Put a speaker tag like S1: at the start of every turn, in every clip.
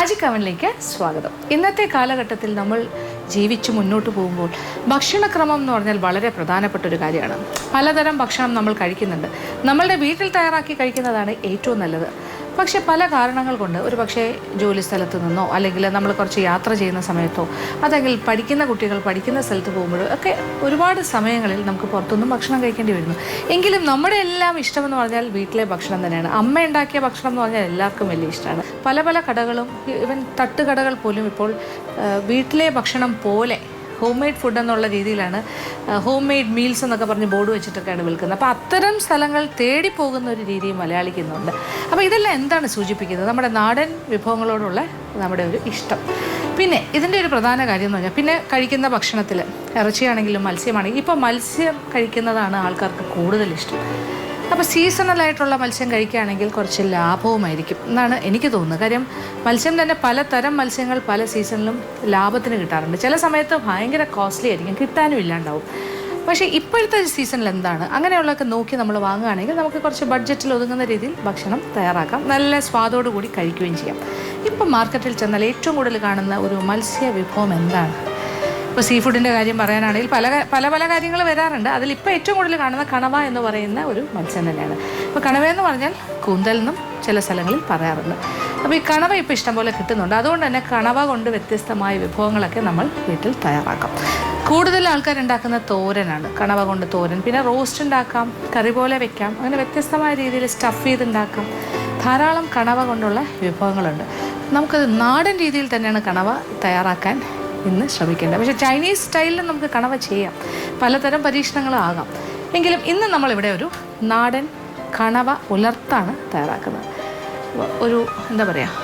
S1: Magic അവനിലേക്ക് സ്വാഗതം. ഇന്നത്തെ കാലഘട്ടത്തിൽ നമ്മൾ ജീവിച്ച് മുന്നോട്ട് പോകുമ്പോൾ ഭക്ഷണക്രമം എന്ന് പറഞ്ഞാൽ വളരെ പ്രധാനപ്പെട്ട ഒരു കാര്യമാണ്. പലതരം ഭക്ഷണം നമ്മൾ കഴിക്കുന്നുണ്ട്. നമ്മളുടെ വീട്ടിൽ തയ്യാറാക്കി കഴിക്കുന്നതാണ് ഏറ്റവും നല്ലത്. പക്ഷേ പല കാരണങ്ങൾ കൊണ്ട് ഒരു പക്ഷേ ജോലി സ്ഥലത്ത് നിന്നോ അല്ലെങ്കിൽ നമ്മൾ കുറച്ച് യാത്ര ചെയ്യുന്ന സമയത്തോ അല്ലെങ്കിൽ പഠിക്കുന്ന കുട്ടികൾ പഠിക്കുന്ന സ്ഥലത്ത് പോകുമ്പോഴോ ഒക്കെ ഒരുപാട് സമയങ്ങളിൽ നമുക്ക് പുറത്തുനിന്നും ഭക്ഷണം കഴിക്കേണ്ടി വരുന്നു. എങ്കിലും നമ്മുടെ എല്ലാം ഇഷ്ടമെന്ന് പറഞ്ഞാൽ വീട്ടിലെ ഭക്ഷണം തന്നെയാണ്. അമ്മ ഉണ്ടാക്കിയ ഭക്ഷണം എന്ന് പറഞ്ഞാൽ എല്ലാവർക്കും വലിയ ഇഷ്ടമാണ്. പല പല കടകളും ഈവൻ തട്ടുകടകൾ പോലും ഇപ്പോൾ വീട്ടിലെ ഭക്ഷണം പോലെ ഹോം മെയ്ഡ് ഫുഡ് എന്നുള്ള രീതിയിലാണ് ഹോം മെയ്ഡ് മീൽസ് എന്നൊക്കെ പറഞ്ഞ് ബോർഡ് വെച്ചിട്ടൊക്കെയാണ് വിൽക്കുന്നത്. അപ്പോൾ അത്തരം സ്ഥലങ്ങൾ തേടി പോകുന്ന ഒരു രീതി മലയാളിക്കുന്നുണ്ട്. അപ്പോൾ ഇതെല്ലാം എന്താണ് സൂചിപ്പിക്കുന്നത്? നമ്മുടെ നാടൻ വിഭവങ്ങളോടുള്ള നമ്മുടെ ഒരു ഇഷ്ടം. പിന്നെ ഇതിൻ്റെ ഒരു പ്രധാന കാര്യം എന്ന് പറഞ്ഞാൽ പിന്നെ കഴിക്കുന്ന ഭക്ഷണത്തിൽ ഇറച്ചിയാണെങ്കിലും മത്സ്യമാണെങ്കിലും ഇപ്പോൾ മത്സ്യം കഴിക്കുന്നതാണ് ആൾക്കാർക്ക് കൂടുതൽ ഇഷ്ടം. അപ്പോൾ സീസണലായിട്ടുള്ള മത്സ്യം കഴിക്കുകയാണെങ്കിൽ കുറച്ച് ലാഭവുമായിരിക്കും എന്നാണ് എനിക്ക് തോന്നുന്നത്. കാര്യം മത്സ്യം തന്നെ പലതരം മത്സ്യങ്ങൾ പല സീസണിലും ലാഭത്തിന് കിട്ടാറുണ്ട്. ചില സമയത്ത് ഭയങ്കര കോസ്റ്റ്ലി ആയിരിക്കും, കിട്ടാനും ഇല്ലാണ്ടാവും. പക്ഷേ ഇപ്പോഴത്തെ സീസണിൽ എന്താണ് അങ്ങനെയുള്ളതൊക്കെ നോക്കി നമ്മൾ വാങ്ങുകയാണെങ്കിൽ നമുക്ക് കുറച്ച് ബഡ്ജറ്റിൽ ഒതുങ്ങുന്ന രീതിയിൽ ഭക്ഷണം തയ്യാറാക്കാം, നല്ല സ്വാദോടു കൂടി കഴിക്കുകയും ചെയ്യാം. ഇപ്പം മാർക്കറ്റിൽ ചെന്നാൽ ഏറ്റവും കൂടുതൽ കാണുന്ന ഒരു മത്സ്യ വിഭവം എന്താണ്? ഇപ്പോൾ സീ ഫുഡിൻ്റെ കാര്യം പറയാനാണെങ്കിൽ പല കാര്യങ്ങൾ വരാറുണ്ട്. അതിലിപ്പോൾ ഏറ്റവും കൂടുതൽ കാണുന്ന കണവ എന്ന് പറയുന്ന ഒരു മത്സ്യം തന്നെയാണ്. അപ്പോൾ കണവയെന്ന് പറഞ്ഞാൽ കൂന്തൽ എന്നും ചില സ്ഥലങ്ങളിൽ പറയാറുണ്ട്. അപ്പോൾ ഈ കണവ ഇപ്പോൾ ഇഷ്ടംപോലെ കിട്ടുന്നുണ്ട്. അതുകൊണ്ട് തന്നെ കണവ കൊണ്ട് വ്യത്യസ്തമായ വിഭവങ്ങളൊക്കെ നമ്മൾ വീട്ടിൽ തയ്യാറാക്കാം. കൂടുതൽ ആൾക്കാരുണ്ടാക്കുന്ന തോരനാണ്, കണവ കൊണ്ട് തോരൻ. പിന്നെ റോസ്റ്റ് ഉണ്ടാക്കാം, കറി പോലെ വെക്കാം, അങ്ങനെ വ്യത്യസ്തമായ രീതിയിൽ സ്റ്റഫ് ചെയ്തുണ്ടാക്കാം. ധാരാളം കണവ കൊണ്ടുള്ള വിഭവങ്ങളുണ്ട്. നമുക്കത് നാടൻ രീതിയിൽ തന്നെയാണ് കണവ തയ്യാറാക്കാൻ ഇന്ന് ശ്രമിക്കേണ്ടത്. പക്ഷേ ചൈനീസ് സ്റ്റൈലിൽ നമുക്ക് കണവ ചെയ്യാം, പലതരം പരീക്ഷണങ്ങളാകാം. എങ്കിലും ഇന്ന് നമ്മളിവിടെ ഒരു നാടൻ കണവ ഉലർത്താണ് തയ്യാറാക്കുന്നത്. ഒരു എന്താ പറയുക,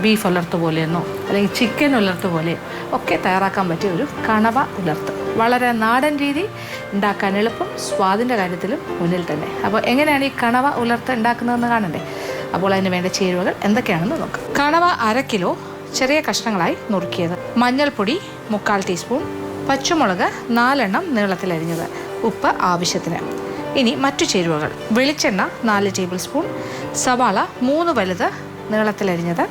S1: ബീഫ് ഉലർത്ത് പോലെയെന്നോ അല്ലെങ്കിൽ ചിക്കൻ ഉലർത്ത് പോലെയോ ഒക്കെ തയ്യാറാക്കാൻ പറ്റിയ ഒരു കണവ ഉലർത്ത്. വളരെ നാടൻ രീതി, ഉണ്ടാക്കാൻ എളുപ്പം, സ്വാദിൻ്റെ കാര്യത്തിലും മുന്നിൽ തന്നെ. അപ്പോൾ എങ്ങനെയാണ് ഈ കണവ ഉലർത്ത് ഉണ്ടാക്കുന്നതെന്ന് കാണണ്ടേ? അപ്പോൾ അതിന് വേണ്ട ചേരുവകൾ എന്തൊക്കെയാണെന്ന് നോക്കാം. കണവ 1/2 കിലോ ചെറിയ കഷ്ണങ്ങളായി നുറുക്കിയത്, മഞ്ഞൾപ്പൊടി 1/4 ടീസ്പൂൺ, പച്ചമുളക് 4 എണ്ണം നീളത്തിലരിഞ്ഞത്, ഉപ്പ് ആവശ്യത്തിന്. ഇനി മറ്റു ചേരുവകൾ: വെളിച്ചെണ്ണ 4 ടേബിൾ സ്പൂൺ, സവാള 3 വലുത് നീളത്തിലരിഞ്ഞത്,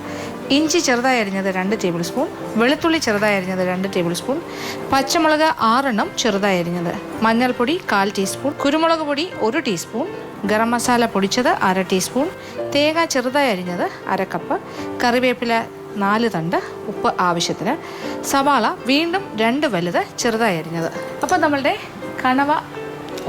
S1: ഇഞ്ചി ചെറുതായി അരിഞ്ഞത് 2 ടേബിൾ സ്പൂൺ, വെളുത്തുള്ളി ചെറുതായി അരിഞ്ഞത് 2 ടേബിൾ സ്പൂൺ, പച്ചമുളക് 6 എണ്ണം ചെറുതായി അരിഞ്ഞത്, മഞ്ഞൾപ്പൊടി 1/4 ടീസ്പൂൺ, കുരുമുളക് പൊടി 1 ടീസ്പൂൺ, ഗരം മസാല പൊടിച്ചത് 1/2 ടീസ്പൂൺ, തേങ്ങ ചെറുതായി അരിഞ്ഞത് 1/2 കപ്പ്, കറിവേപ്പില 4 തണ്ട്, ഉപ്പ് ആവശ്യത്തിന്, സവാള വീണ്ടും 2 വലുത് ചെറുതായി അരിഞ്ഞത്. അപ്പോൾ നമ്മളുടെ കണവ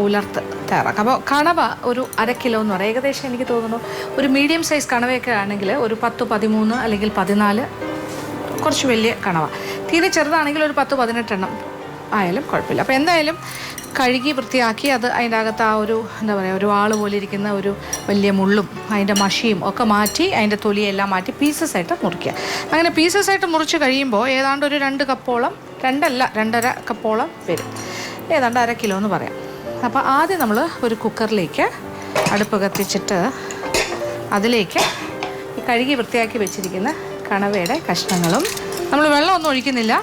S1: ഉലർത്ത് തയ്യാറാക്കാം. അപ്പോൾ കണവ ഒരു 1/2 കിലോ എന്ന് പറയാം. ഏകദേശം എനിക്ക് തോന്നുന്നു ഒരു മീഡിയം സൈസ് കണവയൊക്കെ ആണെങ്കിൽ ഒരു 10, 13 അല്ലെങ്കിൽ 14, കുറച്ച് വലിയ കണവ. തീരെ ചെറുതാണെങ്കിൽ ഒരു 10, 18 എണ്ണം ആയാലും കുഴപ്പമില്ല. അപ്പോൾ എന്തായാലും കഴുകി വൃത്തിയാക്കി അത് അതിൻ്റെ അകത്ത് ആ ഒരു എന്താ പറയുക, ഒരു ആൾ പോലെ ഇരിക്കുന്ന ഒരു വലിയ മുള്ളും അതിൻ്റെ മഷിയും ഒക്കെ മാറ്റി അതിൻ്റെ തൊലിയെല്ലാം മാറ്റി പീസസ് ആയിട്ട് മുറിക്കുക. അങ്ങനെ പീസസ് ആയിട്ട് മുറിച്ച് കഴിയുമ്പോൾ ഏതാണ്ട് ഒരു 2 കപ്പോളം, 2.5 കപ്പോളം വരും, ഏതാണ്ട് 1/2 കിലോ എന്ന് പറയാം. അപ്പോൾ ആദ്യം നമ്മൾ ഒരു കുക്കറിലേക്ക് അടുപ്പ് കത്തിച്ചിട്ട് അതിലേക്ക് ഈ കഴുകി വൃത്തിയാക്കി വെച്ചിരിക്കുന്ന കണവയുടെ കഷ്ണങ്ങളും, നമ്മൾ വെള്ളമൊന്നും ഒഴിക്കുന്നില്ല,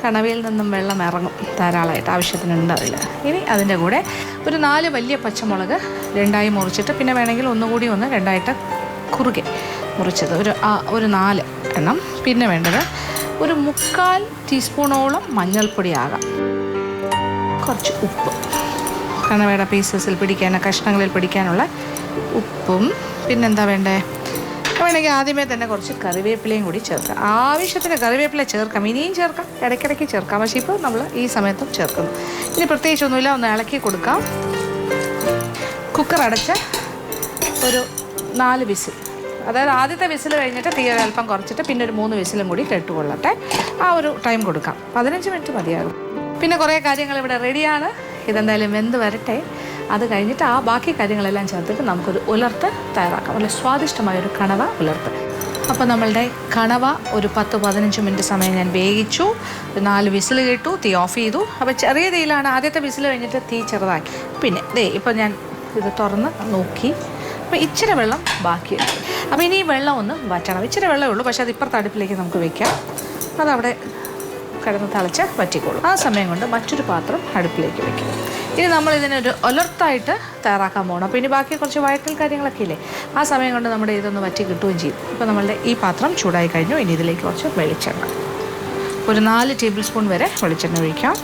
S1: കണവയിൽ നിന്നും വെള്ളം ഇറങ്ങും ധാരാളമായിട്ട്, ആവശ്യത്തിനുണ്ട് അതിൽ. ഇനി അതിൻ്റെ കൂടെ ഒരു 4 വലിയ പച്ചമുളക് 2ആയി മുറിച്ചിട്ട്, പിന്നെ വേണമെങ്കിൽ ഒന്നുകൂടി 2ആയിട്ട് കുറുകെ മുറിച്ചത് ഒരു 4 എണ്ണം. പിന്നെ വേണ്ടത് ഒരു 1/4 ടീസ്പൂണോളം മഞ്ഞൾപ്പൊടി ആകാം, കുറച്ച് ഉപ്പ്, കണവയുടെ പീസസിൽ കഷ്ണങ്ങളിൽ പിടിക്കാനുള്ള ഉപ്പും. പിന്നെന്താ വേണ്ടേ? വേണമെങ്കിൽ ആദ്യമേ തന്നെ കുറച്ച് കറിവേപ്പിലയും കൂടി ചേർക്കാം. ആവശ്യത്തിന് കറിവേപ്പില ചേർക്കാം, ഇനിയും ചേർക്കാം, ഇടയ്ക്കിടയ്ക്ക് ചേർക്കാം. പക്ഷേ ഇപ്പോൾ നമ്മൾ ഈ സമയത്തും ചേർക്കുന്നു. ഇനി പ്രത്യേകിച്ചൊന്നുമില്ല, ഒന്ന് ഇളക്കി കൊടുക്കാം. കുക്കർ അടച്ച് ഒരു 4 വിസിൽ, അതായത് ആദ്യത്തെ വിസിൽ കഴിഞ്ഞിട്ട് തീ അല്പം കുറച്ചിട്ട് പിന്നെ ഒരു 3 വിസിലും കൂടി കേട്ടുകൊള്ളട്ടെ. ആ ഒരു ടൈം കൊടുക്കാം. 15 മിനിറ്റ് മതിയാകും. പിന്നെ കുറേ കാര്യങ്ങൾ ഇവിടെ റെഡിയാണ്. ഇതെന്തായാലും വെന്ത് വരട്ടെ. അത് കഴിഞ്ഞിട്ട് ആ ബാക്കി കാര്യങ്ങളെല്ലാം ചേർത്തിട്ട് നമുക്കൊരു ഉലർത്ത് തയ്യാറാക്കാം, നല്ല സ്വാദിഷ്ടമായൊരു കണവ ഉലർത്ത്. അപ്പോൾ നമ്മളുടെ കണവ ഒരു 10-15 മിനിറ്റ് സമയം ഞാൻ വേവിച്ചു. 4 വിസിൽ കേട്ടു, തീ ഓഫ് ചെയ്തു. അപ്പോൾ ചെറിയ തീയിലാണ് ആദ്യത്തെ വിസിൽ കഴിഞ്ഞിട്ട് തീ ചെറുതാക്കി. പിന്നെ ഇപ്പോൾ ഞാൻ ഇത് തുറന്ന് നോക്കി, അപ്പോൾ ഇച്ചിരി വെള്ളം ബാക്കിയുണ്ട്. അപ്പോൾ ഇനി ഈ വെള്ളം ഒന്ന് വറ്റണം. ഇച്ചിരി വെള്ളമേ ഉള്ളൂ, പക്ഷേ അത് ഇപ്പുറത്തെ അടുപ്പിലേക്ക് നമുക്ക് വയ്ക്കാം. അതവിടെ കിടന്ന് തിളച്ച് വറ്റിക്കോളും. ആ സമയം കൊണ്ട് മറ്റൊരു പാത്രം അടുപ്പിലേക്ക് വയ്ക്കും. ഇനി നമ്മൾ ഇതിനൊരു ഒലർത്തായിട്ട് തയ്യാറാക്കാൻ പോകണം. അപ്പോൾ ഇനി ബാക്കി കുറച്ച് വഴക്കൽ കാര്യങ്ങളൊക്കെ ഇല്ലേ, ആ സമയം കൊണ്ട് നമ്മുടെ ഇതൊന്ന് വറ്റി കിട്ടുകയും ചെയ്യും. ഇപ്പോൾ നമ്മളുടെ ഈ പാത്രം ചൂടായി കഴിഞ്ഞു. ഇനി ഇതിലേക്ക് കുറച്ച് വെളിച്ചെണ്ണ, ഒരു 4 ടേബിൾ സ്പൂൺ വരെ വെളിച്ചെണ്ണ ഒഴിക്കാം.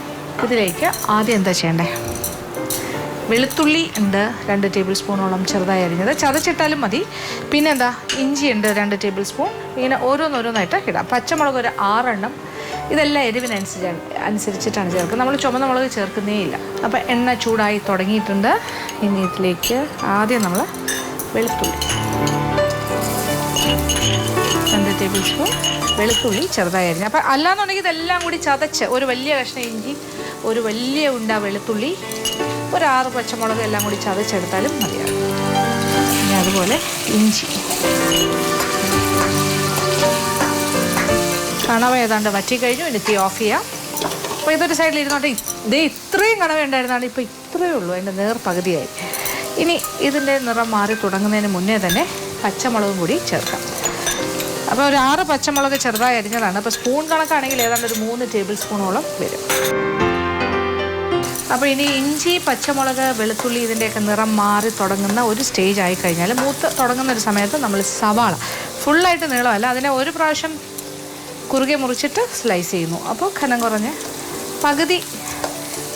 S1: ഇതിലേക്ക് ആദ്യം എന്താ ചെയ്യേണ്ടത്, വെളുത്തുള്ളി ഉണ്ട് 2 ടേബിൾ സ്പൂണോളം ചെറുതായി അരിഞ്ഞത്, ചതച്ചിട്ടാലും മതി. പിന്നെന്താ, ഇഞ്ചി ഉണ്ട് 2 ടേബിൾ സ്പൂൺ. ഇങ്ങനെ ഓരോന്നോരോന്നായിട്ട് ഇടാം. പച്ചമുളക് ഒരു 6 എണ്ണം. ഇതെല്ലാം എരിവിനനുസരിച്ചിട്ടാണ് ചേർക്കുന്നത്. നമ്മൾ ചുമന്ന മുളക് ചേർക്കുന്നേ ഇല്ല. അപ്പോൾ എണ്ണ ചൂടായി തുടങ്ങിയിട്ടുണ്ട്. ഇനി ഇതിലേക്ക് ആദ്യം നമ്മൾ വെളുത്തുള്ളി 2 ടേബിൾ സ്പൂൺ വെളുത്തുള്ളി ചെറുതായി അരിഞ്ഞ്. അപ്പോൾ അല്ലാന്നുണ്ടെങ്കിൽ ഇതെല്ലാം കൂടി ചതച്ച് ഒരു വലിയ കഷ്ണം ഇഞ്ചി, ഒരു വലിയ ഉണ്ട വെളുത്തുള്ളി, ഒരു 6 പച്ചമുളക് എല്ലാം കൂടി ചതച്ചെടുത്താലും മതിയാകും. ഇനി അതുപോലെ ഇഞ്ചി, കണവ ഏതാണ്ട് വറ്റി കഴിഞ്ഞു. ഇനി തീ ഓഫ് ചെയ്യാം. അപ്പോൾ ഇതൊരു സൈഡിൽ ഇരുന്നോട്ടെ. ഇതേ ഇത്രയും കണവ ഉണ്ടായിരുന്നാണ്, ഇപ്പോൾ ഇത്രയേ ഉള്ളൂ, അതിൻ്റെ നേർ പകുതിയായി. ഇനി ഇതിൻ്റെ നിറം മാറി തുടങ്ങുന്നതിന് മുന്നേ തന്നെ പച്ചമുളകും കൂടി ചേർക്കാം. അപ്പോൾ ഒരു 6 പച്ചമുളക് ചെറുതായി അരിഞ്ഞതാണ്. അപ്പോൾ സ്പൂൺ കണക്കാണെങ്കിൽ ഏതാണ്ട് ഒരു 3 ടേബിൾ സ്പൂണോളം വരും. അപ്പോൾ ഇനി ഇഞ്ചി, പച്ചമുളക്, വെളുത്തുള്ളി ഇതിൻ്റെയൊക്കെ നിറം മാറി തുടങ്ങുന്ന ഒരു സ്റ്റേജ് ആയി കഴിഞ്ഞാൽ, മൂത്ത് തുടങ്ങുന്ന ഒരു സമയത്ത് നമ്മൾ സവാള ഫുള്ളായിട്ട് നീളമല്ല, അതിനെ ഒരു പ്രാവശ്യം കുറുകെ മുറിച്ചിട്ട് സ്ലൈസ് ചെയ്യുന്നു. അപ്പോൾ കനം കുറഞ്ഞ് പകുതി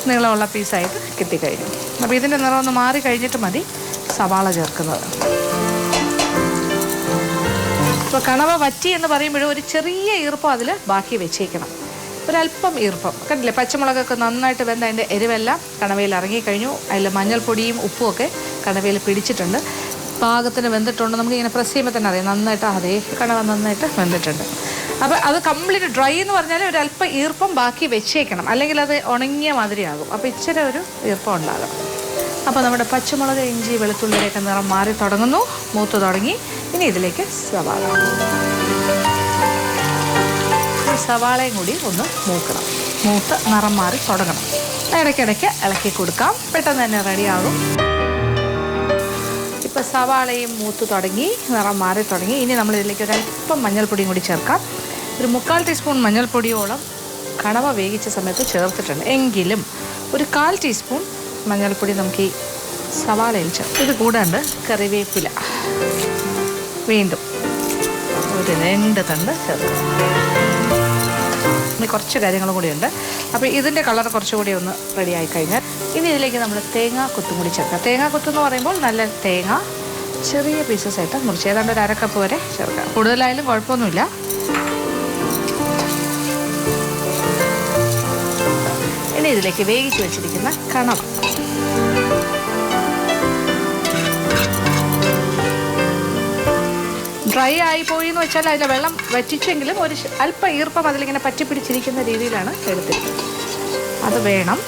S1: നീളമുള്ള പീസായിട്ട് കിട്ടിക്കഴിഞ്ഞു. അപ്പോൾ ഇതിൻ്റെ നിറം ഒന്ന് മാറി കഴിഞ്ഞിട്ട് മതി സവാള ചേർക്കുന്നത്. ഇപ്പോൾ കണവ വറ്റി എന്ന് പറയുമ്പോഴും ഒരു ചെറിയ ഈർപ്പം അതിൽ ബാക്കി വെച്ചേക്കണം, ഒരല്പം ഈർപ്പം. കണ്ടില്ലേ, പച്ചമുളകൊക്കെ നന്നായിട്ട് വെന്ത് അതിൻ്റെ എരിവെല്ലാം കണവയിൽ ഇറങ്ങിക്കഴിഞ്ഞു. അതിൽ മഞ്ഞൾപ്പൊടിയും ഉപ്പും ഒക്കെ കണവയിൽ പിടിച്ചിട്ടുണ്ട്, പാകത്തിന് വെന്തിട്ടുണ്ട്. നമുക്കിങ്ങനെ പ്രസ് ചെയ്യുമ്പോൾ തന്നെ അറിയാം നന്നായിട്ട് അതേ കണവ നന്നായിട്ട് വെന്തിട്ടുണ്ട്. അപ്പോൾ അത് കംപ്ലീറ്റ് ഡ്രൈ എന്ന് പറഞ്ഞാൽ ഒരല്പം ഈർപ്പം ബാക്കി വെച്ചേക്കണം, അല്ലെങ്കിൽ അത് ഉണങ്ങിയ മാതിരിയാകും. അപ്പോൾ ഇച്ചിരി ഒരു ഈർപ്പം ഉണ്ടാകും. അപ്പോൾ നമ്മുടെ പച്ചമുളക്, ഇഞ്ചി, വെളുത്തുള്ളിയൊക്കെ നിറം മാറി തുടങ്ങുന്നു, മൂത്ത് തുടങ്ങി. ഇനി ഇതിലേക്ക് സവാള, സവാളയും കൂടി ഒന്ന് മൂക്കണം. മൂത്ത് നിറം മാറി തുടങ്ങണം. ഇടയ്ക്കിടയ്ക്ക് ഇളക്കി കൊടുക്കാം, പെട്ടെന്ന് തന്നെ റെഡിയാകും. ഇപ്പോൾ സവാളയും മൂത്ത് തുടങ്ങി, നിറം മാറി തുടങ്ങി. ഇനി നമ്മൾ ഇതിലേക്ക് ഒരല്പം മഞ്ഞൾപ്പൊടിയും കൂടി ചേർക്കാം. ഒരു 3/4 ടീസ്പൂൺ മഞ്ഞൾപ്പൊടിയോളം കണവ വേവിച്ച സമയത്ത് ചേർത്തിട്ടുണ്ട്. എങ്കിലും ഒരു 1/4 ടീസ്പൂൺ മഞ്ഞൾപ്പൊടി നമുക്ക് ഈ സവാളയിൽ ചേർത്ത്. ഇത് കൂടാണ്ട് കറിവേപ്പില വീണ്ടും ഒരു 2 തണ്ട് ചേർക്കാം. ഇനി കുറച്ച് കാര്യങ്ങളും കൂടിയുണ്ട്. അപ്പോൾ ഇതിൻ്റെ കളർ കുറച്ചുകൂടി ഒന്ന് റെഡി ആയി കഴിഞ്ഞാൽ ഇനി ഇതിലേക്ക് നമ്മൾ തേങ്ങ കൊത്തും കൂടി ചേർക്കാം. തേങ്ങ കൊത്തെന്ന് പറയുമ്പോൾ നല്ല തേങ്ങ ചെറിയ പീസസ് ആയിട്ട് മുറിച്ച് ഏതാണ്ട് ഒരു 1/2 കപ്പ് വരെ ചേർക്കാം. കൂടുതലായാലും കുഴപ്പമൊന്നുമില്ല. ഇനി ഇതിലേക്ക് വേവിച്ച് വെച്ചിരിക്കുന്ന കണവ, ഡ്രൈ ആയിപ്പോയി എന്ന് വെച്ചാൽ അതിൻ്റെ വെള്ളം വറ്റിച്ചെങ്കിലും ഒരു അല്പം ഈർപ്പം അതിലിങ്ങനെ പറ്റിപ്പിടിച്ചിരിക്കുന്ന രീതിയിലാണ് എടുത്തിരിക്കുന്നത്. അത് വേണം.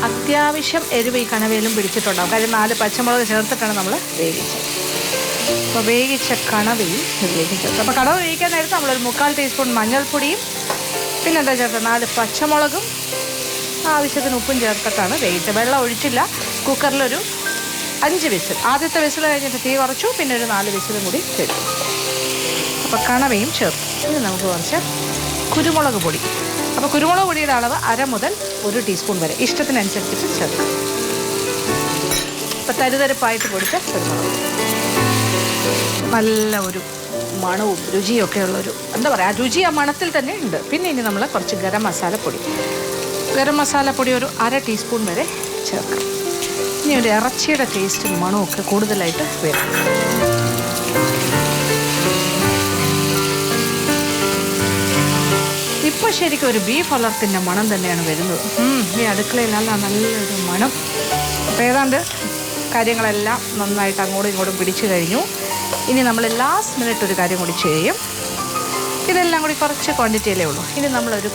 S1: അത്യാവശ്യം എരിവ് ഈ കണവയിലും പിടിച്ചിട്ടുണ്ടാകും, കാര്യം 4 പച്ചമുളക് ചേർത്തിട്ടാണ് നമ്മൾ വേവിച്ചത്. അപ്പോൾ വേവിച്ച കണവയും ഇതിലേക്ക് ചേർത്ത്. അപ്പോൾ കണവ വേവിക്കാൻ നേരത്ത് നമ്മളൊരു 3/4 ടീസ്പൂൺ മഞ്ഞൾപ്പൊടിയും പിന്നെന്താ ചേർത്തത്, 4 പച്ചമുളകും ആവശ്യത്തിന് ഉപ്പും ചേർത്തിട്ടാണ് വേവിച്ചത്. വെള്ളം ഒഴിച്ചില്ല. കുക്കറിലൊരു 5 വിസിൽ, ആദ്യത്തെ വിസിൽ കഴിഞ്ഞിട്ട് തീ കുറച്ചു, പിന്നെ ഒരു 4 വിസിലും കൂടി ചേർത്തു. അപ്പോൾ കണവയും ചേർത്തു. ഇനി നമുക്ക് കുറച്ച് കുരുമുളക് പൊടി. അപ്പോൾ കുരുമുളക് പൊടിയുടെ അളവ് 1/2 മുതൽ 1 ടീസ്പൂൺ വരെ ഇഷ്ടത്തിനനുസരിച്ചിട്ട് ചേർക്കും. അപ്പോൾ തരിതരിപ്പായിട്ട് പൊടിച്ച കുരുമുളക്, നല്ല ഒരു മണവും രുചിയൊക്കെ ഉള്ളൊരു എന്താ പറയുക, രുചി ആ മണത്തിൽ തന്നെ ഉണ്ട്. പിന്നെ ഇനി നമ്മൾ കുറച്ച് ഗരം മസാലപ്പൊടി, ഗരം മസാലപ്പൊടി ഒരു 1/2 ടീസ്പൂൺ വരെ ചേർക്കാം. ഇനി ഒരു ഇറച്ചിയുടെ ടേസ്റ്റും മണമൊക്കെ കൂടുതലായിട്ട് വരും. ഇപ്പോൾ ശരിക്കും ഒരു ബീഫ് വളർത്തിൻ്റെ മണം തന്നെയാണ് വരുന്നത്. ഈ അടുക്കളയിൽ നല്ലൊരു മണം. അപ്പോൾ ഏതാണ്ട് കാര്യങ്ങളെല്ലാം നന്നായിട്ട് അങ്ങോട്ടും ഇങ്ങോട്ടും പിടിച്ചു കഴിഞ്ഞു. ഇനി നമ്മൾ ലാസ്റ്റ് മിനിറ്റ് ഒരു കാര്യം കൂടി ചെയ്യും. ഇതെല്ലാം കൂടി കുറച്ച് ക്വാണ്ടിറ്റിയിലേ ഉള്ളൂ. ഇനി നമ്മളൊരു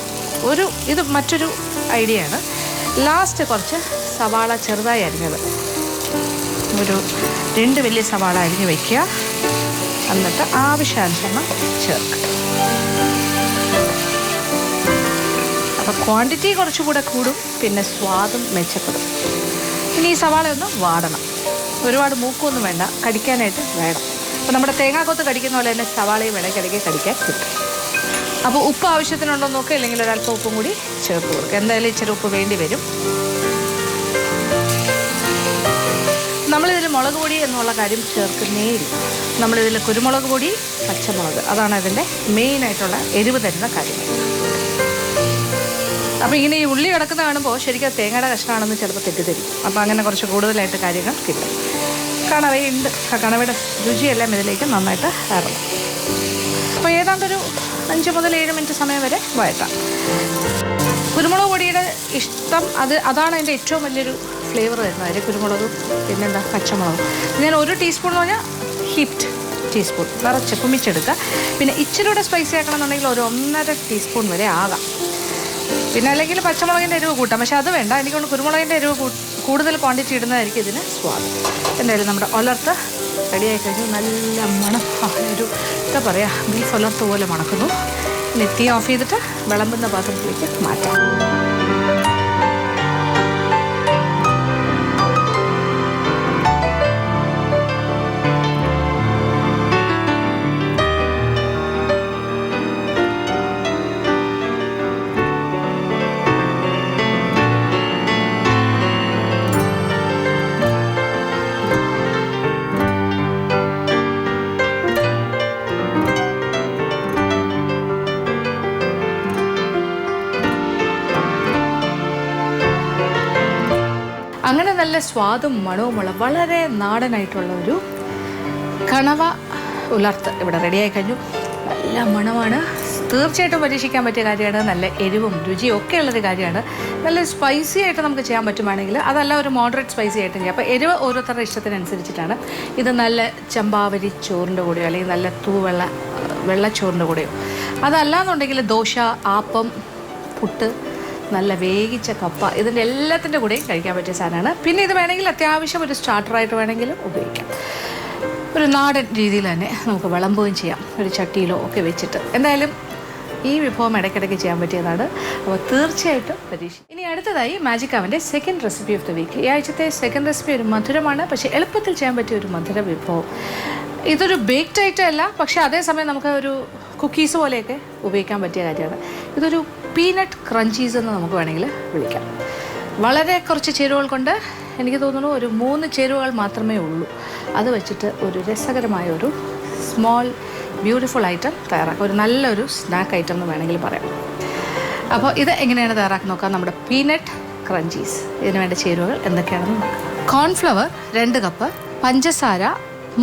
S1: ഇത് മറ്റൊരു ഐഡിയ ആണ്. ലാസ്റ്റ് കുറച്ച് സവാള ചെറുതായി അരിഞ്ഞത്, ഒരു 2 വലിയ സവാള അരിഞ്ഞ് വയ്ക്കുക. എന്നിട്ട് ആവശ്യാനുസരണം ചേർക്കുക. അപ്പോൾ ക്വാണ്ടിറ്റി കുറച്ചുകൂടെ കൂടും, പിന്നെ സ്വാദും മെച്ചപ്പെടും. ഇനി ഈ സവാള ഒന്ന് വാടണം. ഒരുപാട് മൂക്കൊന്നും വേണ്ട, കടിക്കാനായിട്ട് വേണം. അപ്പോൾ നമ്മുടെ തേങ്ങാക്കൊത്ത് കടിക്കുന്ന പോലെ തന്നെ സവാളയും ഇടയ്ക്കിടയ്ക്ക് കടിക്കാൻ കിട്ടും. അപ്പോൾ ഉപ്പ് ആവശ്യത്തിനുണ്ടോ നോക്കുക, ഇല്ലെങ്കിൽ ഒരല്പം ഉപ്പും കൂടി ചേർത്ത് കൊടുക്കുക. എന്തായാലും ഇച്ചിരി ഉപ്പ് വേണ്ടി വരും. നമ്മളിതിൽ മുളക് പൊടി എന്നുള്ള കാര്യം ചേർക്കുന്നേ ഇല്ല. നമ്മളിതിൽ കുരുമുളക് പൊടി, പച്ചമുളക്, അതാണ് ഇതിൻ്റെ മെയിനായിട്ടുള്ള എരിവ് തരുന്ന കാര്യം. അപ്പോൾ ഇങ്ങനെ ഈ ഉള്ളി കിടക്കുന്ന കാണുമ്പോൾ ശരിക്കും തേങ്ങയുടെ കഷ്ണമാണെന്ന് ചിലപ്പോൾ തെറ്റിദ്ധരും. അപ്പോൾ അങ്ങനെ കുറച്ച് കൂടുതലായിട്ട് കാര്യങ്ങൾ കിട്ടും. കണവയുണ്ട്, ആ കണവയുടെ രുചിയെല്ലാം ഇതിലേക്ക് നന്നായിട്ട് ഇറങ്ങും. അപ്പോൾ ഏതാണ്ടൊരു 5 മുതൽ 7 മിനിറ്റ് സമയം വരെ വഴറ്റാം. കുരുമുളക് പൊടിയുടെ ഇഷ്ടം അതാണ് അതിൻ്റെ ഏറ്റവും വലിയൊരു ഫ്ലേവർ വരുന്നത്. അതിൽ കുരുമുളകും പിന്നെന്താ പച്ചമുളകും. ഞാൻ 1 ടീസ്പൂൺ എന്ന് പറഞ്ഞാൽ ഹീപ്ഡ് ടീസ്പൂൺ നിറച്ച് കുമിച്ചെടുക്കുക. പിന്നെ ഇച്ചിരി കൂടെ സ്പൈസി ആക്കണമെന്നുണ്ടെങ്കിൽ ഒരു 1.5 ടീസ്പൂൺ വരെ ആകാം. പിന്നെ അല്ലെങ്കിൽ പച്ചമുളകിൻ്റെ എരിവ് കൂട്ടാം, പക്ഷേ അത് വേണ്ട. എനിക്കൊണ്ട് കുരുമുളകിൻ്റെ എരിവ് കൂടുതൽ ക്വാണ്ടിറ്റി ഇടുന്നതായിരിക്കും ഇതിന് സ്വാദ്. എന്തായാലും നമ്മുടെ ഒലർത്ത് റെഡിയായി കഴിഞ്ഞു. നല്ല മണം, ഒരു എന്താ പറയുക, ബീഫ് ഒലർത്ത് പോലെ മണക്കുന്നു. നെത്തി ഓഫ് ചെയ്തിട്ട് വിളമ്പുന്ന പാത്രത്തിലേക്ക് മാറ്റാം. അങ്ങനെ നല്ല സ്വാദും മണവുമുള്ള വളരെ നാടനായിട്ടുള്ള ഒരു കണവ ഉലർത്ത് ഇവിടെ റെഡിയായി കഴിഞ്ഞു. നല്ല മണമാണ്. തീർച്ചയായിട്ടും പരീക്ഷിക്കാൻ പറ്റിയ കാര്യമാണ്. നല്ല എരിവും രുചിയും ഒക്കെ ഉള്ളൊരു കാര്യമാണ്. നല്ല സ്പൈസി ആയിട്ട് നമുക്ക് ചെയ്യാൻ പറ്റുവാണെങ്കിൽ, അതല്ല ഒരു മോഡറേറ്റ് സ്പൈസി ആയിട്ട് ചെയ്യാം. അപ്പോൾ എരിവ് ഓരോരുത്തരുടെ ഇഷ്ടത്തിനനുസരിച്ചിട്ടാണ്. ഇത് നല്ല ചമ്പാവരി ചോറിൻ്റെ കൂടെയോ അല്ലെങ്കിൽ നല്ല വെള്ളച്ചോറിൻ്റെ കൂടെയോ, അതല്ലാന്നുണ്ടെങ്കിൽ ദോശ, ആപ്പം, പുട്ട്, നല്ല വേവിച്ച കപ്പ, ഇതിൻ്റെ എല്ലാത്തിൻ്റെ കൂടെയും കഴിക്കാൻ പറ്റിയ സാധനമാണ്. പിന്നെ ഇത് വേണമെങ്കിൽ അത്യാവശ്യം ഒരു സ്റ്റാർട്ടറായിട്ട് വേണമെങ്കിലും ഉപയോഗിക്കാം. ഒരു നാടൻ രീതിയിൽ തന്നെ നമുക്ക് വിളമ്പുകയും ചെയ്യാം, ഒരു ചട്ടിയിലോ ഒക്കെ വെച്ചിട്ട്. എന്തായാലും ഈ വിഭവം ഇടയ്ക്കിടയ്ക്ക് ചെയ്യാൻ പറ്റിയതാണ്. അപ്പോൾ തീർച്ചയായിട്ടും പരീക്ഷിക്കും. ഇനി അടുത്തതായി മാജിക് അവൻ്റെ second recipe of the week. ഈ ആഴ്ചത്തെ സെക്കൻഡ് റെസിപ്പി ഒരു മധുരമാണ്, പക്ഷേ എളുപ്പത്തിൽ ചെയ്യാൻ പറ്റിയ ഒരു മധുര വിഭവം. ഇതൊരു ബേക്ക്ഡ് ഐറ്റം അല്ല, പക്ഷേ അതേസമയം നമുക്ക് ഒരു കുക്കീസ് പോലെയൊക്കെ ഉപയോഗിക്കാൻ പറ്റിയ കാര്യമാണ്. ഇതൊരു പീനട്ട് ക്രഞ്ചീസ് എന്ന് നമുക്ക് വേണമെങ്കിൽ വിളിക്കാം. വളരെ കുറച്ച് ചേരുവകൾ കൊണ്ട്, എനിക്ക് തോന്നുന്നു ഒരു 3 ചേരുവകൾ മാത്രമേ ഉള്ളൂ. അത് വെച്ചിട്ട് ഒരു രസകരമായ ഒരു സ്മോൾ ബ്യൂട്ടിഫുൾ ഐറ്റം തയ്യാറാക്കാം. ഒരു നല്ലൊരു സ്നാക്ക് ഐറ്റം എന്ന് വേണമെങ്കിൽ പറയാം. അപ്പോൾ ഇത് എങ്ങനെയാണ് തയ്യാറാക്കി നോക്കാം. നമ്മുടെ പീനട്ട് ക്രഞ്ചീസ്. ഇതിന് വേണ്ട ചേരുവകൾ എന്തൊക്കെയാണെന്ന് നോക്കാം. കോൺഫ്ലവർ 2 കപ്പ്, പഞ്ചസാര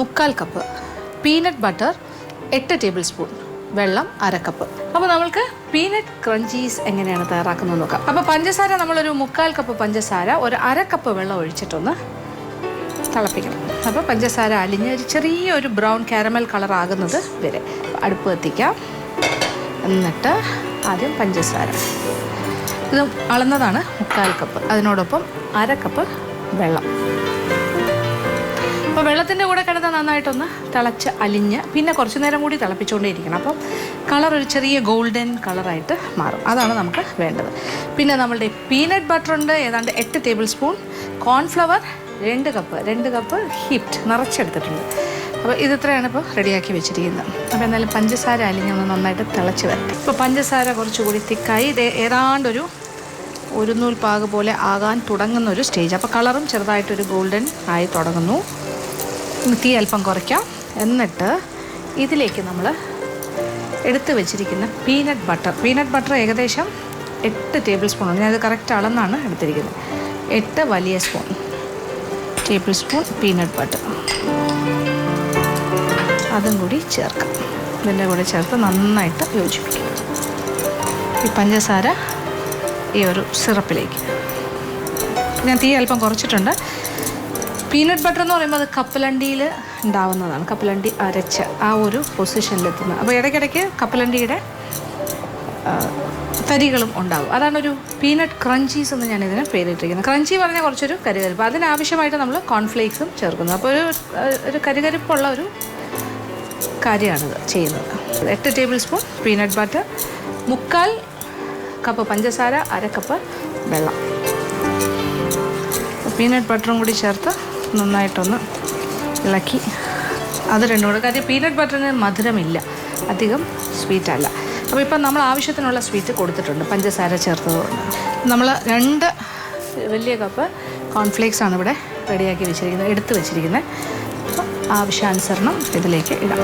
S1: 1/4 cup, peanut butter 8 table spoon, വെള്ളം 1/2 കപ്പ്. അപ്പോൾ നമ്മൾക്ക് പീനട്ട് ക്രഞ്ചീസ് എങ്ങനെയാണ് തയ്യാറാക്കുന്നത് നോക്കാം. അപ്പോൾ പഞ്ചസാര നമ്മളൊരു 1/4 കപ്പ് പഞ്ചസാര 1/2 കപ്പ് വെള്ളം ഒഴിച്ചിട്ടൊന്ന് തിളപ്പിക്കണം. അപ്പോൾ പഞ്ചസാര അലിഞ്ഞ് ഒരു ചെറിയൊരു ബ്രൗൺ കാരമൽ കളർ ആകുന്നത് വരെ അടുപ്പ് കത്തിക്കാം. എന്നിട്ട് ആദ്യം പഞ്ചസാര, ഇത് അളന്നതാണ് 1/4 കപ്പ്, അതിനോടൊപ്പം 1/2 കപ്പ് വെള്ളം. അപ്പോൾ വെള്ളത്തിൻ്റെ കൂടെ കിടന്ന് നന്നായിട്ടൊന്ന് തിളച്ച് അലിഞ്ഞ് പിന്നെ കുറച്ച് നേരം കൂടി തിളപ്പിച്ചുകൊണ്ടേയിരിക്കണം. അപ്പം കളർ ഒരു ചെറിയ ഗോൾഡൻ കളറായിട്ട് മാറും. അതാണ് നമുക്ക് വേണ്ടത്. പിന്നെ നമ്മളുടെ പീനട്ട് ബട്ടർ ഉണ്ട്, ഏതാണ്ട് 8 table spoon, cornflour 2 cup heaped നിറച്ചെടുത്തിട്ടുണ്ട്. അപ്പോൾ ഇത്രയാണ് ഇപ്പോൾ റെഡിയാക്കി വെച്ചിരിക്കുന്നത്. അപ്പോൾ എന്നാലും പഞ്ചസാര അലിഞ്ഞൊന്ന് നന്നായിട്ട് തിളച്ച് വരട്ടെ. ഇപ്പോൾ പഞ്ചസാര കുറച്ചുകൂടി തിക്കായി ഏതാണ്ടൊരു ഒരു നൂൽ പാക് പോലെ ആകാൻ തുടങ്ങുന്ന ഒരു സ്റ്റേജ്. അപ്പോൾ കളറും ചെറുതായിട്ടൊരു ഗോൾഡൻ ആയി തുടങ്ങുന്നു. തീ അല്പം കുറയ്ക്കാം. എന്നിട്ട് ഇതിലേക്ക് നമ്മൾ എടുത്ത് വെച്ചിരിക്കുന്ന പീനട്ട് ബട്ടർ ഏകദേശം 8 ടേബിൾ സ്പൂൺ, ഞാനത് കറക്റ്റ് അളന്നാണ് എടുത്തിരിക്കുന്നത്. 8 വലിയ ടേബിൾ സ്പൂൺ പീനട്ട് ബട്ടർ, അതും കൂടി ചേർക്കാം. ഇതിൻ്റെ കൂടെ ചേർത്ത് നന്നായിട്ട് യോജിപ്പിക്കും. ഈ പഞ്ചസാര ഈ ഒരു സിറപ്പിലേക്ക് ഞാൻ തീ അല്പം കുറച്ചിട്ടുണ്ട്. പീനട്ട് ബട്ടർ എന്ന് പറയുമ്പോൾ അത് കപ്പലണ്ടിയിൽ ഉണ്ടാവുന്നതാണ്. കപ്പലണ്ടി അരച്ച് ആ ഒരു പൊസിഷനിലെത്തുന്നത്. അപ്പോൾ ഇടയ്ക്കിടയ്ക്ക് കപ്പലണ്ടിയുടെ തരികളും ഉണ്ടാകും. അതാണ് ഒരു പീനട്ട് ക്രഞ്ചീസ് എന്ന് ഞാനിതിന് പേരിട്ടിരിക്കുന്നത്. ക്രഞ്ചി പറഞ്ഞാൽ കുറച്ചൊരു കരുകരിപ്പ്, അതിനാവശ്യമായിട്ട് നമ്മൾ കോൺഫ്ലേക്സും ചേർക്കുന്നത്. അപ്പോൾ ഒരു കരുകരിപ്പുള്ള ഒരു കാര്യമാണിത് ചെയ്യുന്നത്. 8 table spoon peanut butter, 1/4 cup പഞ്ചസാര, 1/2 കപ്പ് വെള്ളം. പീനട്ട് ബട്ടറും കൂടി ചേർത്ത് നന്നായിട്ടൊന്ന് ഇളക്കി അത് രണ്ടും കൂടെ. കാര്യം പീനട്ട് ബട്ടറിന് മധുരമില്ല, അധികം സ്വീറ്റല്ല. അപ്പോൾ ഇപ്പം നമ്മൾ ആവശ്യത്തിനുള്ള സ്വീറ്റ് കൊടുത്തിട്ടുണ്ട്, പഞ്ചസാര ചേർത്തതുകൊണ്ട്. നമ്മൾ 2 വലിയ കപ്പ് കോൺഫ്ലേക്സാണ് ഇവിടെ റെഡിയാക്കി വെച്ചിരിക്കുന്നത്, എടുത്ത് വെച്ചിരിക്കുന്നത്. അപ്പോൾ ആവശ്യാനുസരണം ഇതിലേക്ക് ഇടാം.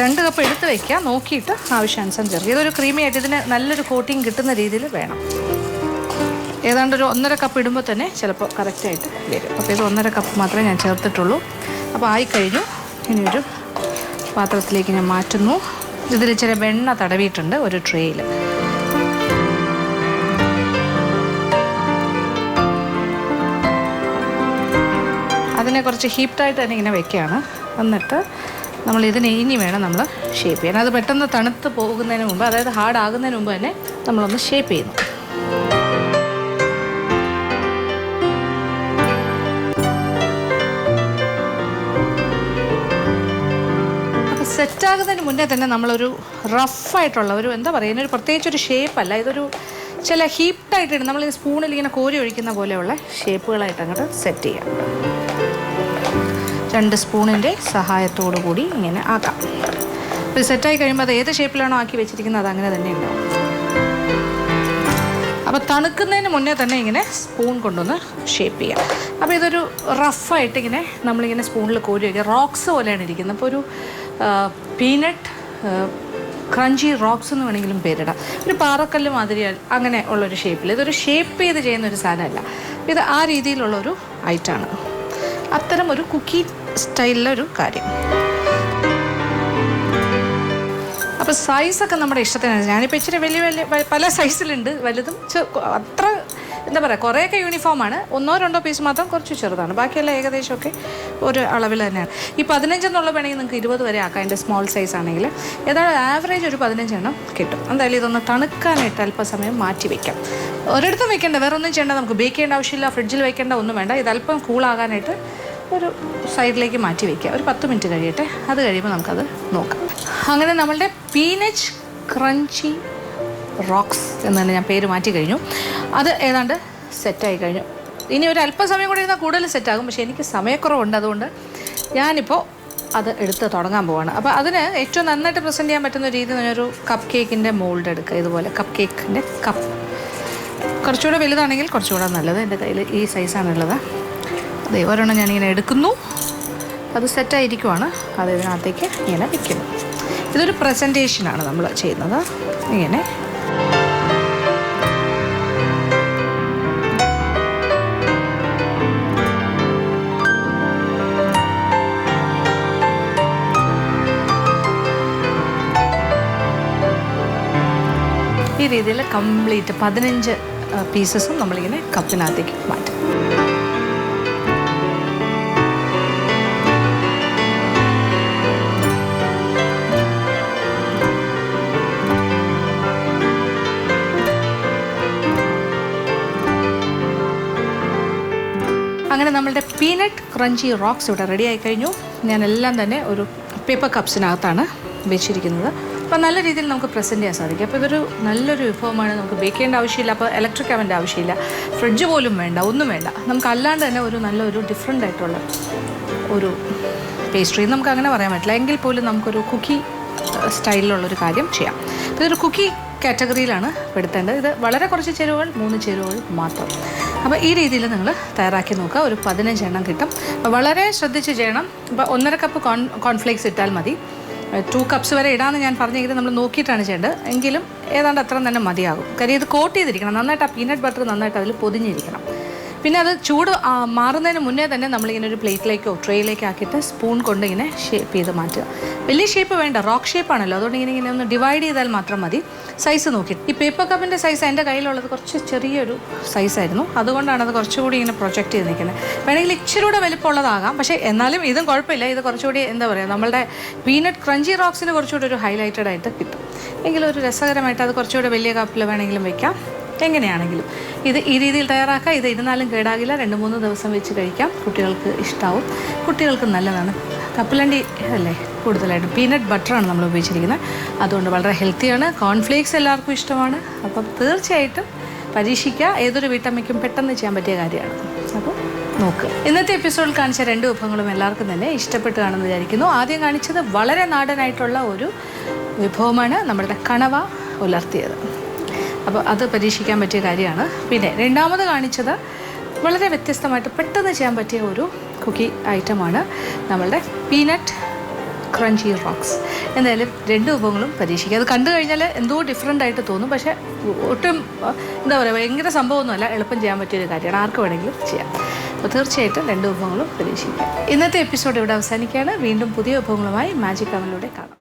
S1: രണ്ട് കപ്പ് എടുത്ത് വയ്ക്കുക, നോക്കിയിട്ട് ആവശ്യാനുസരണം ചേർക്കുക. ഇതൊരു ക്രീമി ആയിട്ട് ഇതിന് നല്ലൊരു കോട്ടിങ് കിട്ടുന്ന രീതിയിൽ വേണം. ഏതാണ്ട് ഒരു 1.5 കപ്പ് ഇടുമ്പോൾ തന്നെ ചിലപ്പോൾ കറക്റ്റായിട്ട് വരും. അപ്പോൾ ഇത് 1.5 കപ്പ് മാത്രമേ ഞാൻ ചേർത്തിട്ടുള്ളൂ. അപ്പോൾ ആയിക്കഴിഞ്ഞു. ഇനിയൊരു പാത്രത്തിലേക്ക് ഞാൻ മാറ്റുന്നു. ഇതിൽ ഇച്ചിരി വെണ്ണ തടവിയിട്ടുണ്ട് ഒരു ട്രേയിൽ. അതിനെ കുറച്ച് ഹീപ്റ്റായിട്ട് തന്നെ ഇങ്ങനെ വെക്കുകയാണ്. എന്നിട്ട് നമ്മൾ ഇതിനെ ഇനി വേണം നമ്മൾ ഷേപ്പ് ചെയ്യാൻ. അത് പെട്ടെന്ന് തണുത്ത് പോകുന്നതിന് മുമ്പ്, അതായത് ഹാർഡ് ആകുന്നതിന് മുമ്പ് തന്നെ നമ്മളൊന്ന് ഷേപ്പ് ചെയ്യുന്നു. സെറ്റാകുന്നതിന് മുന്നേ തന്നെ നമ്മളൊരു റഫായിട്ടുള്ള ഒരു എന്താ പറയുക, ഇതിനൊരു പ്രത്യേകിച്ചൊരു ഷേപ്പല്ല, ഇതൊരു ചില ഹീപ്റ്റായിട്ട് നമ്മൾ ഈ സ്പൂണിൽ ഇങ്ങനെ കോരി ഒഴിക്കുന്ന പോലെയുള്ള ഷേപ്പുകളായിട്ട് അങ്ങോട്ട് സെറ്റ് ചെയ്യാം. 2 സ്പൂണിൻ്റെ സഹായത്തോടു കൂടി ഇങ്ങനെ ആക്കാം. ഇത് സെറ്റായി കഴിയുമ്പോൾ അത് ഏത് ഷേപ്പിലാണോ ആക്കി വെച്ചിരിക്കുന്നത് അത് അങ്ങനെ തന്നെ ഉണ്ടാവും. അപ്പോൾ തണുക്കുന്നതിന് മുന്നേ തന്നെ ഇങ്ങനെ സ്പൂൺ കൊണ്ടൊന്ന് ഷേപ്പ് ചെയ്യാം. അപ്പോൾ ഇതൊരു റഫായിട്ട് ഇങ്ങനെ നമ്മളിങ്ങനെ സ്പൂണിൽ കോരി വയ്ക്കുക. റോക്സ് പോലെയാണ് ഇരിക്കുന്നത്. അപ്പോൾ ഒരു പീനട്ട് ക്രഞ്ചി റോക്സ് എന്ന് വേണമെങ്കിലും പേരിടാം. ഒരു പാറക്കല്ല് മാതിരി അങ്ങനെ ഉള്ളൊരു ഷേപ്പിൽ, ഇതൊരു ഷേപ്പ് ചെയ്ത് ചെയ്യുന്നൊരു സാധനമല്ല, ഇത് ആ രീതിയിലുള്ളൊരു ഐറ്റമാണ്. അത്തരം ഒരു കുക്കി സ്റ്റൈലിലൊരു കാര്യം. അപ്പോൾ സൈസൊക്കെ നമ്മുടെ ഇഷ്ടത്തിനാണ്. ഞാനിപ്പോൾ ഇച്ചിരി വലിയ പല സൈസിലുണ്ട്, വലുതും അത്ര എന്താ പറയുക, കുറേയൊക്കെ യൂണിഫോമാണ്. 1-2 പീസ് മാത്രം കുറച്ച് ചെറുതാണ്, ബാക്കിയെല്ലാം ഏകദേശമൊക്കെ ഒരു അളവിൽ തന്നെയാണ്. ഈ 15 എന്നുള്ള വേണമെങ്കിൽ നിങ്ങൾക്ക് 20 വരെ ആക്കാം. അതിൻ്റെ സ്മോൾ സൈസ് ആണെങ്കിൽ ഏതാണ്ട് ആവറേജ് ഒരു 15 എണ്ണം കിട്ടും. എന്തായാലും ഇതൊന്ന് തണുക്കാനായിട്ട് അല്പസമയം മാറ്റി വയ്ക്കാം. ഒരിടത്തും വെക്കേണ്ട, വേറെ ഒന്നും ചെയ്യേണ്ട, നമുക്ക് ബേക്ക് ചെയ്യേണ്ട ആവശ്യമില്ല, ഫ്രിഡ്ജിൽ വെക്കേണ്ട ഒന്നും വേണ്ട. ഇതല്പം കൂളാകാനായിട്ട് ഒരു സൈഡിലേക്ക് മാറ്റി വയ്ക്കുക. ഒരു 10 മിനിറ്റ് കഴിയട്ടെ. അത് കഴിയുമ്പോൾ നമുക്കത് നോക്കാം. അങ്ങനെ നമ്മളുടെ പീനട്ട് ക്രഞ്ചി റോക്സ് എന്ന് തന്നെ ഞാൻ പേര് മാറ്റി കഴിഞ്ഞു. അത് ഏതാണ്ട് സെറ്റായി കഴിഞ്ഞു. ഇനി ഒരു അല്പസമയം കൂടി ഇരുന്നാൽ കൂടുതൽ സെറ്റാകും, പക്ഷേ എനിക്ക് സമയക്കുറവുണ്ട്. അതുകൊണ്ട് ഞാനിപ്പോൾ അത് എടുത്ത് തുടങ്ങാൻ പോവാണ്. അപ്പോൾ അതിന് ഏറ്റവും നന്നായിട്ട് പ്രസൻറ്റ് ചെയ്യാൻ പറ്റുന്ന രീതി എന്ന് പറഞ്ഞാൽ ഒരു കപ്പ് കേക്കിൻ്റെ മോൾഡ് എടുക്കുക. ഇതുപോലെ കപ്പ് കേക്കിൻ്റെ കപ്പ്, കുറച്ചുകൂടെ വലുതാണെങ്കിൽ കുറച്ചുകൂടെ നല്ലത്. എൻ്റെ കയ്യിൽ ഈ സൈസാണുള്ളത്. അതെ, ഒരെണ്ണം ഞാനിങ്ങനെ എടുക്കുന്നു. അത് സെറ്റായിരിക്കുവാണ്. അത് ഇതിനകത്തേക്ക് ഇങ്ങനെ വയ്ക്കുന്നു. ഇതൊരു പ്രസൻറ്റേഷനാണ് നമ്മൾ ചെയ്യുന്നത്. ഇങ്ങനെ ഈ രീതിയിൽ കംപ്ലീറ്റ് 15 പീസസും നമ്മളിങ്ങനെ കപ്പിനകത്തേക്ക് മാറ്റും. അങ്ങനെ നമ്മളുടെ പീനട്ട് ക്രഞ്ചി റോക്സ് ഇവിടെ റെഡി ആയി കഴിഞ്ഞു. ഞാനെല്ലാം തന്നെ ഒരു പേപ്പർ കപ്സിനകത്താണ് വെച്ചിരിക്കുന്നത്. അപ്പോൾ നല്ല രീതിയിൽ നമുക്ക് പ്രസൻറ്റ് ചെയ്യാൻ സാധിക്കും. അപ്പോൾ ഇതൊരു നല്ലൊരു വിഭവമാണ്. നമുക്ക് ബേക്ക് ചെയ്യേണ്ട ആവശ്യമില്ല, അപ്പോൾ ഇലക്ട്രിക് അവൻ്റെ ആവശ്യമില്ല, ഫ്രിഡ്ജ് പോലും വേണ്ട, ഒന്നും വേണ്ട. നമുക്ക് അല്ലാണ്ട് തന്നെ ഒരു നല്ലൊരു ഡിഫറെൻ്റ് ആയിട്ടുള്ള ഒരു പേസ്ട്രി നമുക്ക് അങ്ങനെ പറയാൻ പറ്റില്ല, എങ്കിൽ പോലും നമുക്കൊരു കുക്കി സ്റ്റൈലിലുള്ളൊരു കാര്യം ചെയ്യാം. അപ്പോൾ ഇതൊരു കുക്കി കാറ്റഗറിയിലാണ് പെടുത്തേണ്ടത്. ഇത് വളരെ കുറച്ച് ചേരുവകൾ, 3 ചേരുവകൾ മാത്രം. അപ്പോൾ ഈ രീതിയിൽ നിങ്ങൾ തയ്യാറാക്കി നോക്കുക. ഒരു 15 എണ്ണം കിട്ടും. അപ്പോൾ വളരെ ശ്രദ്ധിച്ച് ചെയ്യണം. ഇപ്പോൾ 1.5 കപ്പ് കോൺഫ്ലേക്സ് ഇട്ടാൽ മതി. 2 കപ്സ് വരെ ഇടാമെന്ന് ഞാൻ പറഞ്ഞെങ്കിൽ നമ്മൾ നോക്കിയിട്ടാണ് ചെയ്യേണ്ടത്. എങ്കിലും ഏതാണ്ട് അത്ര തന്നെ മതിയാകും. കാര്യം ഇത് കോട്ട് ചെയ്തിരിക്കണം നന്നായിട്ട്. ആ പീനട്ട് ബട്ടർ നന്നായിട്ട് അതിൽ പൊതിഞ്ഞിരിക്കണം. പിന്നെ അത് ചൂട് മാറുന്നതിന് മുന്നേ തന്നെ നമ്മളിങ്ങനെ ഒരു പ്ലേറ്റിലേക്കോ ട്രേയിലേക്കോ ആക്കിയിട്ട് സ്പൂൺ കൊണ്ട് ഇങ്ങനെ ഷേപ്പ് ചെയ്ത് മാറ്റുക. വലിയ ഷേപ്പ് വേണ്ട, റോക്ക് ഷേപ്പാണല്ലോ, അതുകൊണ്ട് ഇങ്ങനെ ഒന്ന് ഡിവൈഡ് ചെയ്താൽ മാത്രം മതി. സൈസ് നോക്കിയിട്ട് ഈ പേപ്പർ കപ്പിൻ്റെ സൈസ് എൻ്റെ കയ്യിലുള്ളത് കുറച്ച് ചെറിയൊരു സൈസായിരുന്നു, അതുകൊണ്ടാണ് അത് കുറച്ചുകൂടി ഇങ്ങനെ പ്രൊജക്റ്റ് ചെയ്ത് നിൽക്കുന്നത്. വേണമെങ്കിൽ ഇച്ചിരി കൂടെ വലിപ്പമുള്ളതാകാം, പക്ഷേ എന്നാലും ഇതും കുഴപ്പമില്ല. ഇത് കുറച്ചുകൂടി എന്താ പറയുക, നമ്മളുടെ പീനട്ട് ക്രഞ്ചി റോക്സിന് കുറച്ചുകൂടി ഒരു ഹൈലൈറ്റഡ് ആയിട്ട് കിട്ടും. എങ്കിലും ഒരു രസകരമായിട്ട് അത് കുറച്ചുകൂടി വലിയ കപ്പിൽ വേണമെങ്കിലും വയ്ക്കാം. എങ്ങനെയാണെങ്കിലും ഇത് ഈ രീതിയിൽ തയ്യാറാക്കാം. ഇത് ഇരുന്നാലും കേടാകില്ല, 2-3 ദിവസം വെച്ച് കഴിക്കാം. കുട്ടികൾക്ക് ഇഷ്ടമാവും, കുട്ടികൾക്ക് നല്ലതാണ്. കപ്പലണ്ടി അല്ലേ കൂടുതലായിട്ടും പീനട്ട് ബട്ടറാണ് നമ്മൾ ഉപയോഗിച്ചിരിക്കുന്നത്, അതുകൊണ്ട് വളരെ ഹെൽത്തിയാണ്. കോൺഫ്ലേക്സ് എല്ലാവർക്കും ഇഷ്ടമാണ്. അപ്പം തീർച്ചയായിട്ടും പരീക്ഷിക്കുക. ഏതൊരു വീട്ടമ്മയ്ക്കും പെട്ടെന്ന് ചെയ്യാൻ പറ്റിയ കാര്യമാണ്. അപ്പോൾ നോക്കുക. ഇന്നത്തെ എപ്പിസോഡിൽ കാണിച്ച 2 വിഭവങ്ങളും എല്ലാവർക്കും തന്നെ ഇഷ്ടപ്പെട്ട് കാണുമെന്ന് വിചാരിക്കുന്നു. ആദ്യം കാണിച്ചത് വളരെ നാടനായിട്ടുള്ള ഒരു വിഭവമാണ്, നമ്മളുടെ കണവ ഉലർത്തിയത്. അപ്പോൾ അത് പരീക്ഷിക്കാൻ പറ്റിയ കാര്യമാണ്. പിന്നെ രണ്ടാമത് കാണിച്ചത് വളരെ വ്യത്യസ്തമായിട്ട് പെട്ടെന്ന് ചെയ്യാൻ പറ്റിയ ഒരു കുക്കി ഐറ്റമാണ്, നമ്മളുടെ പീനട്ട് ക്രഞ്ചി റോക്സ്. എന്തായാലും 2 വിഭവങ്ങളും പരീക്ഷിക്കുക. അത് കണ്ടു കഴിഞ്ഞാൽ എന്തോ ഡിഫറെൻ്റ് ആയിട്ട് തോന്നും, പക്ഷേ ഒട്ടും എന്താ പറയുക ഭയങ്കര സംഭവമൊന്നുമല്ല, എളുപ്പം ചെയ്യാൻ പറ്റിയൊരു കാര്യമാണ്, ആർക്ക് വേണമെങ്കിലും ചെയ്യാം. അപ്പോൾ തീർച്ചയായിട്ടും 2 വിഭവങ്ങളും പരീക്ഷിക്കുക. ഇന്നത്തെ എപ്പിസോഡ് ഇവിടെ അവസാനിക്കുകയാണ്. വീണ്ടും പുതിയ വിഭവങ്ങളുമായി മാജിക് അവനിലൂടെ കാണാം.